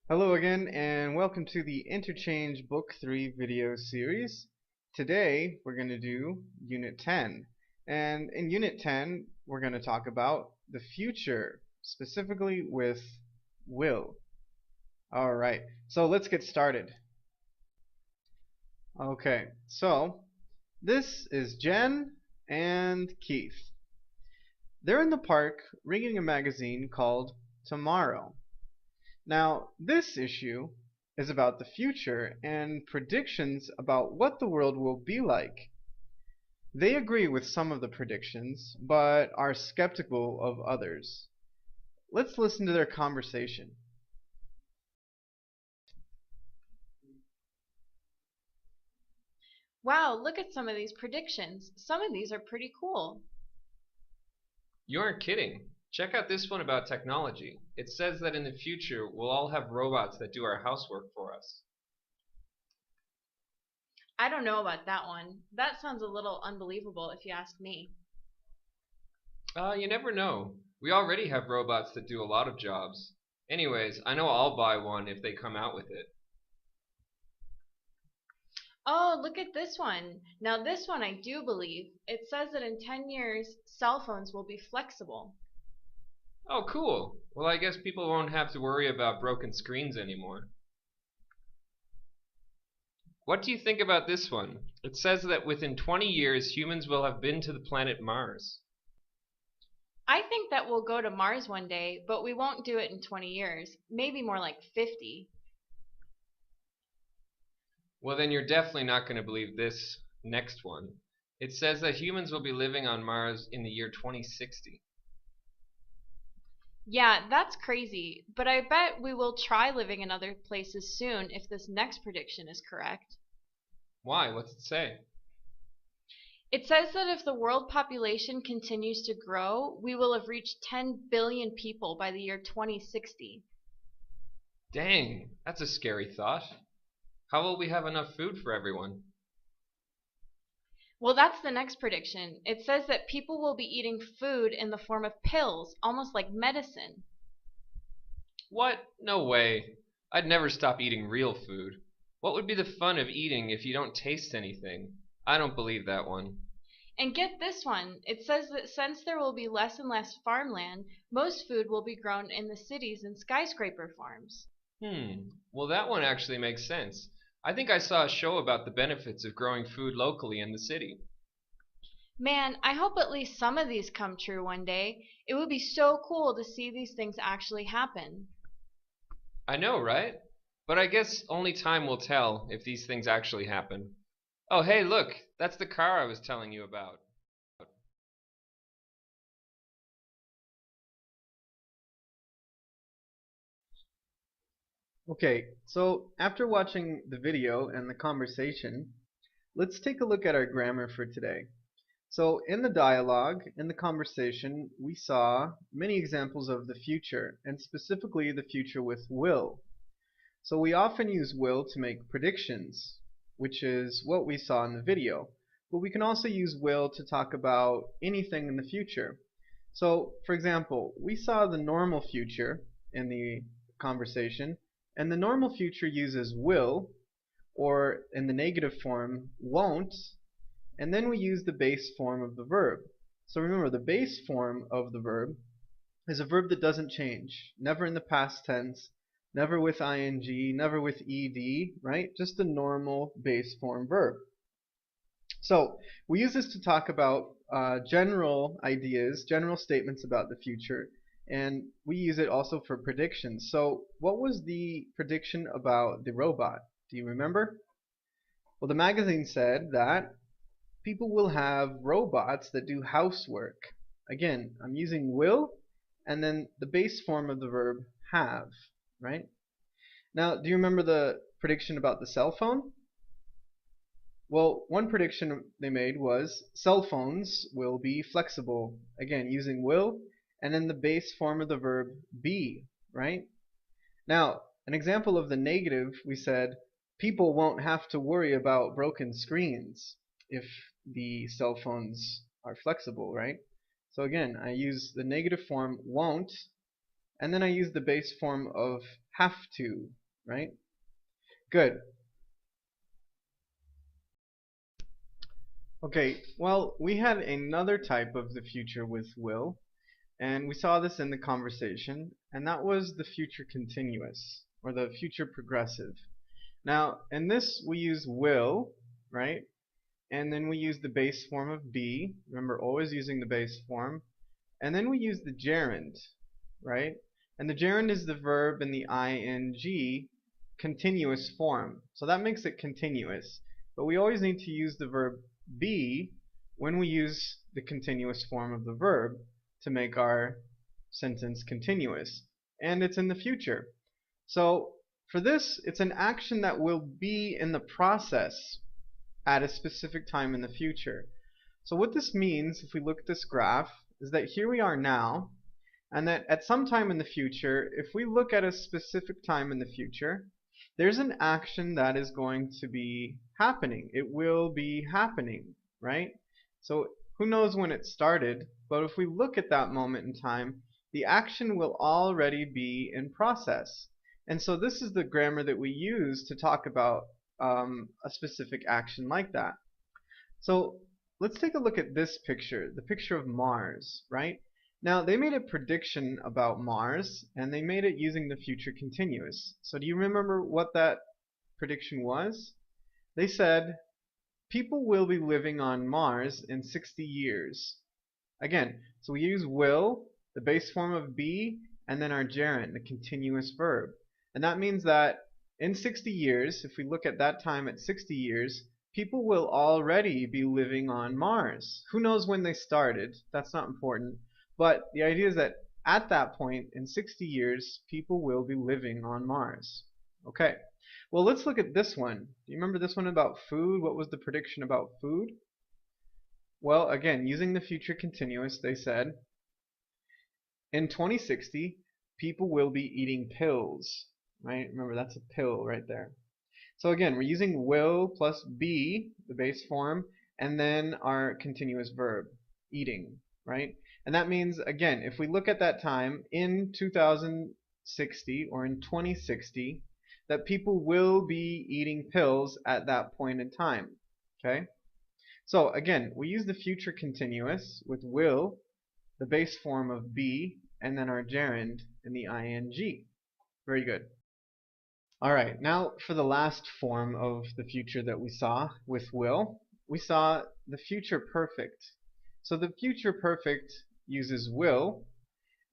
Hello again, and welcome to the Interchange Book 3 video series. Today we're going to do Unit 10. And in Unit 10, we're going to talk about the future, specifically with will. Alright, so let's get started. Okay, so this is Jen and Keith. They're in the park reading a magazine called Tomorrow. Now, this issue is about the future and predictions about what the world will be like. They agree with some of the predictions, but are skeptical of others. Let's listen to their conversation. Wow, look at some of these predictions. Some of these are pretty cool. You aren't kidding. Check out this one about technology. It says that in the future we'll all have robots that do our housework for us. I don't know about that one. That sounds a little unbelievable if you ask me. You never know. We already have robots that do a lot of jobs. Anyways, I know I'll buy one if they come out with it. Oh, look at this one. Now, this one I do believe. It says that in 10 years, cell phones will be flexible. Oh, cool. Well, I guess people won't have to worry about broken screens anymore. What do you think about this one? It says that within 20 years humans will have been to the planet Mars. I think that we'll go to Mars one day, but we won't do it in 20 years. Maybe more like 50. Well, then you're definitely not going to believe this next one. It says that humans will be living on Mars in the year 2060. Yeah, that's crazy, but I bet we will try living in other places soon if this next prediction is correct. Why? What's it say? It says that if the world population continues to grow, we will have reached 10 billion people by the year 2060. Dang, that's a scary thought. How will we have enough food for everyone? Well, that's the next prediction. It says that people will be eating food in the form of pills, almost like medicine. What? No way. I'd never stop eating real food. What would be the fun of eating if you don't taste anything? I don't believe that one. And get this one. It says that since there will be less and less farmland, most food will be grown in the cities and skyscraper farms. Well, that one actually makes sense. I think I saw a show about the benefits of growing food locally in the city. Man, I hope at least some of these come true one day. It would be so cool to see these things actually happen. I know, right? But I guess only time will tell if these things actually happen. Oh, hey, look, that's the car I was telling you about. Okay, so after watching the video and the conversation, let's take a look at our grammar for today. So in the dialogue, in the conversation, we saw many examples of the future, and specifically the future with will. So we often use will to make predictions, which is what we saw in the video. But we can also use will to talk about anything in the future. So, for example, we saw the normal future in the conversation, and the normal future uses will, or in the negative form, won't, and then we use the base form of the verb. So remember, the base form of the verb is a verb that doesn't change, never in the past tense, never with ing, never with ed, right? Just a normal base form verb. So we use this to talk about general ideas, general statements about the future, and we use it also for predictions. So what was the prediction about the robot? Do you remember? Well, the magazine said that people will have robots that do housework. Again, I'm using will and then the base form of the verb have, right? Now, do you remember the prediction about the cell phone? Well, one prediction they made was cell phones will be flexible. Again, using will and then the base form of the verb be, right? Now, an example of the negative, we said people won't have to worry about broken screens if the cell phones are flexible, right? So again, I use the negative form won't, and then I use the base form of have to, right? Good. Okay, well, we had another type of the future with will, and we saw this in the conversation, and that was the future continuous, or the future progressive. Now, in this we use will, right? And then we use the base form of be. Remember, always using the base form. And then we use the gerund, right? And the gerund is the verb in the ing continuous form. So that makes it continuous. But we always need to use the verb be when we use the continuous form of the verb to make our sentence continuous. And it's in the future. So for this, it's an action that will be in the process at a specific time in the future. So what this means, if we look at this graph, is that here we are now, and that at some time in the future, if we look at a specific time in the future, there's an action that is going to be happening. It will be happening, right? So who knows when it started, but if we look at that moment in time, the action will already be in process. And so this is the grammar that we use to talk about a specific action like that. So let's take a look at this picture, the picture of Mars, right? Now they made a prediction about Mars, and they made it using the future continuous. So do you remember what that prediction was? They said people will be living on Mars in 60 years. Again, so we use will, the base form of be, and then our gerund, the continuous verb. And that means that in 60 years, if we look at that time at 60 years, people will already be living on Mars. Who knows when they started? That's not important. But the idea is that at that point, in 60 years, people will be living on Mars. Okay. Well, let's look at this one. Do you remember this one about food? What was the prediction about food? Well, again, using the future continuous, they said, in 2060, people will be eating pills. Right? Remember, that's a pill right there. So again, we're using will plus be, the base form, and then our continuous verb, eating, right? And that means, again, if we look at that time in 2060 or in 2060, that people will be eating pills at that point in time, okay? So again, we use the future continuous with will, the base form of be, and then our gerund in the ing. Very good. Alright, now for the last form of the future that we saw with will, we saw the future perfect. So the future perfect uses will,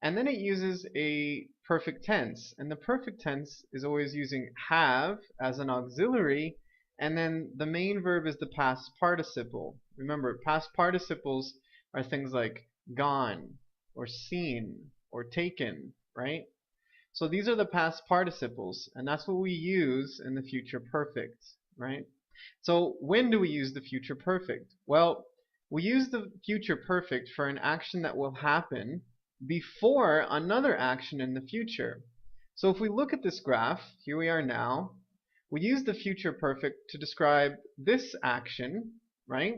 and then it uses a perfect tense. And the perfect tense is always using have as an auxiliary, and then the main verb is the past participle. Remember, past participles are things like gone, or seen, or taken, right? So these are the past participles, and that's what we use in the future perfect, right? So when do we use the future perfect? Well, we use the future perfect for an action that will happen before another action in the future. So if we look at this graph, here we are now, we use the future perfect to describe this action, right?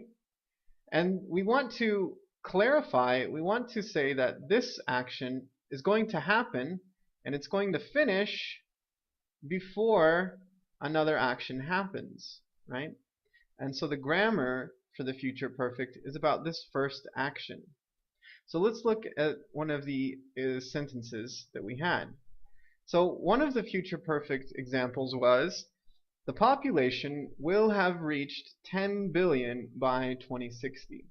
And we want to clarify, we want to say that this action is going to happen and it's going to finish before another action happens, right? And so the grammar for the future perfect is about this first action. So let's look at one of the sentences that we had. So one of the future perfect examples was, the population will have reached 10 billion by 2060.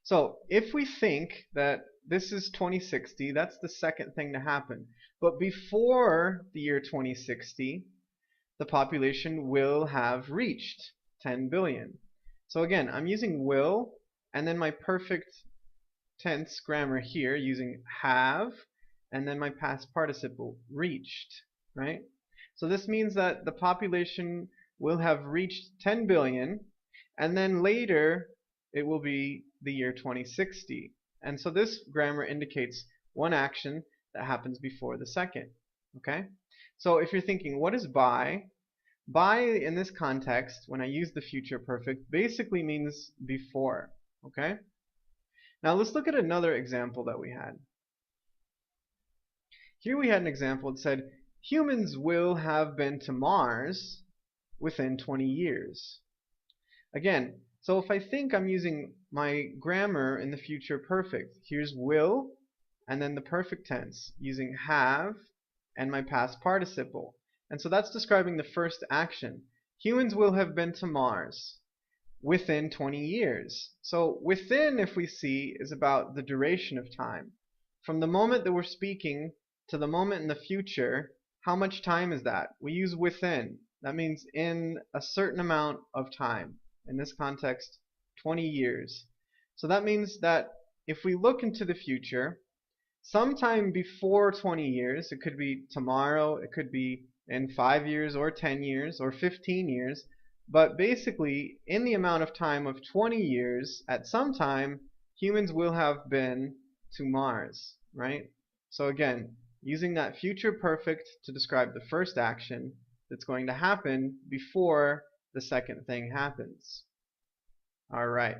So if we think that this is 2060, that's the second thing to happen. But before the year 2060, the population will have reached 10 billion. So again, I'm using will, and then my perfect tense grammar here using have, and then my past participle, reached, right? So this means that the population will have reached 10 billion, and then later it will be the year 2060. And so this grammar indicates one action that happens before the second. Okay? So if you're thinking, what is by? By in this context, when I use the future perfect, basically means before. Okay? Now let's look at another example that we had. Here we had an example that said, humans will have been to Mars within 20 years. Again, so if I think I'm using my grammar in the future perfect, here's will, and then the perfect tense, using have and my past participle. And so that's describing the first action. Humans will have been to Mars within 20 years. So within, if we see, is about the duration of time. From the moment that we're speaking to the moment in the future, how much time is that? We use within. That means in a certain amount of time. In this context, 20 years. So that means that if we look into the future, sometime before 20 years, it could be tomorrow, it could be in 5 years or 10 years or 15 years, but basically in the amount of time of 20 years, at some time, humans will have been to Mars, right? So again, using that future perfect to describe the first action that's going to happen before the second thing happens. Alright.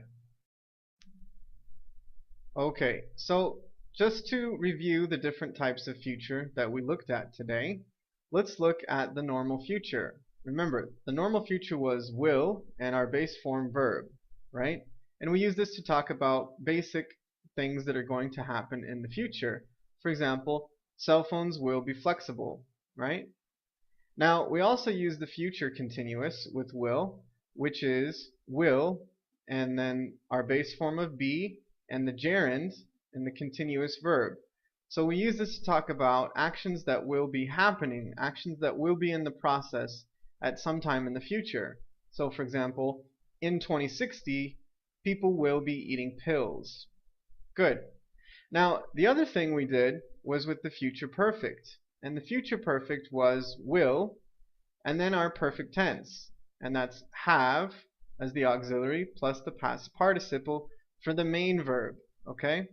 Okay, so just to review the different types of future that we looked at today, let's look at the normal future. Remember, the normal future was will and our base form verb, right? And we use this to talk about basic things that are going to happen in the future. For example, cell phones will be flexible, right? Now, we also use the future continuous with will, which is will, and then our base form of be, and the gerund, and the continuous verb. So we use this to talk about actions that will be happening, actions that will be in the process at some time in the future. So for example, in 2060, people will be eating pills. Good. Now, the other thing we did was with the future perfect. And the future perfect was will, and then our perfect tense. And that's have as the auxiliary plus the past participle for the main verb. Okay?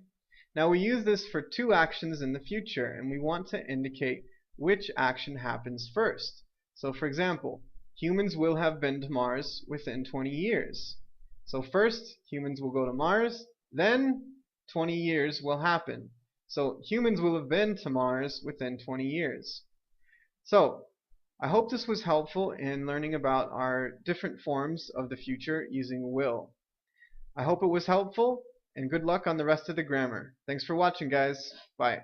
Now we use this for two actions in the future, and we want to indicate which action happens first. So for example, humans will have been to Mars within 20 years. So first, humans will go to Mars, then 20 years will happen. So humans will have been to Mars within 20 years. So I hope this was helpful in learning about our different forms of the future using will. I hope it was helpful, and good luck on the rest of the grammar. Thanks for watching, guys. Bye.